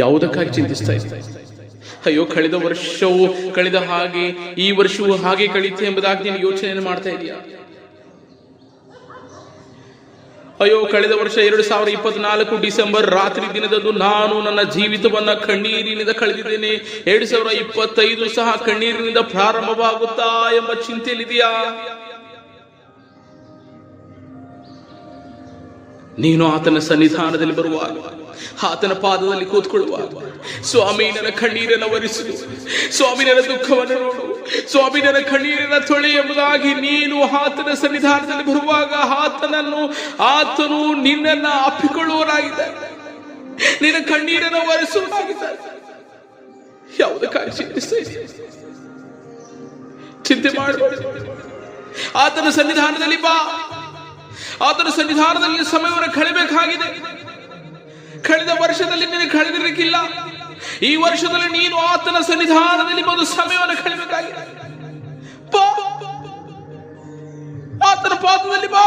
ಯಾವುದಕ್ಕಾಗಿ ಚಿಂತಿಸ್ತಾ ಇದ್ದ? ಅಯ್ಯೋ, ಕಳೆದ ವರ್ಷವೂ ಕಳೆದ ಹಾಗೆ ಈ ವರ್ಷವೂ ಹಾಗೆ ಕಳೀತೆ ಎಂಬುದಾಗಿ ನೀನು ಯೋಚನೆ ಮಾಡ್ತಾ ಇದೀಯಾ? ಅಯ್ಯೋ, ಕಳೆದ ವರ್ಷ 2024 ಡಿಸೆಂಬರ್ ರಾತ್ರಿ ದಿನದಂದು ನಾನು ನನ್ನ ಜೀವಿತವನ್ನ ಕಣ್ಣೀರಿನಿಂದ ಕಳೆದಿದ್ದೇನೆ. 2025 ಸಹ ಕಣ್ಣೀರಿನಿಂದ ಪ್ರಾರಂಭವಾಗುತ್ತಾ ಎಂಬ ಚಿಂತೆಯಲ್ಲಿದೆಯಾ? ನೀನು ಆತನ ಸನ್ನಿಧಾನದಲ್ಲಿ ಬರುವಾಗ, ಆತನ ಪಾದದಲ್ಲಿ ಕೂತ್ಕೊಳ್ಳುವಾಗ, ಸ್ವಾಮಿ ನನ್ನ ಕಣ್ಣೀರನ್ನು ಒರೆಸು, ಸ್ವಾಮಿ ನನ್ನ ದುಃಖವನ್ನು ನೋಡು, ಸ್ವಾಮಿ ನನ್ನ ಕಣ್ಣೀರನ್ನು ತೊಳೆ ಎಂಬುದಾಗಿ ನೀನು ಆತನ ಸನ್ನಿಧಾನದಲ್ಲಿ ಬರುವಾಗ ಆತನು ನಿನ್ನನ್ನು ಅಪ್ಪಿಕೊಳ್ಳುವನಾಗಿದ್ದಾನೆ, ನಿನ್ನ ಕಣ್ಣೀರನ್ನು ಒರೆಸುವನಾಗಿದ್ದಾನೆ. ಯಾವುದಕ್ಕಾಗಿ ಚಿಂತಿಸ್ತಾ ಇದೆಯಾ? ಚಿಂತೆ ಮಾಡಬೇಡ. ಆತನ ಸನ್ನಿಧಾನದಲ್ಲಿ ಬಾ. ಆತನ ಸನ್ನಿಧಾನದಲ್ಲಿ ಸಮಯವನ್ನು ಕಳೆಯಬೇಕಾಗಿದೆ. ಕಳೆದ ವರ್ಷದಲ್ಲಿ ನೀನು ಕಳೆದಿರಲಿಕ್ಕಿಲ್ಲ. ಈ ವರ್ಷದಲ್ಲಿ ನೀನು ಆತನ ಸನ್ನಿಧಾನದಲ್ಲಿ ಬಂದು ಸಮಯವನ್ನು ಕಳೆಯಬೇಕಾಗಿದೆ. ಆತನ ಪಾದದಲ್ಲಿ ಬಾ.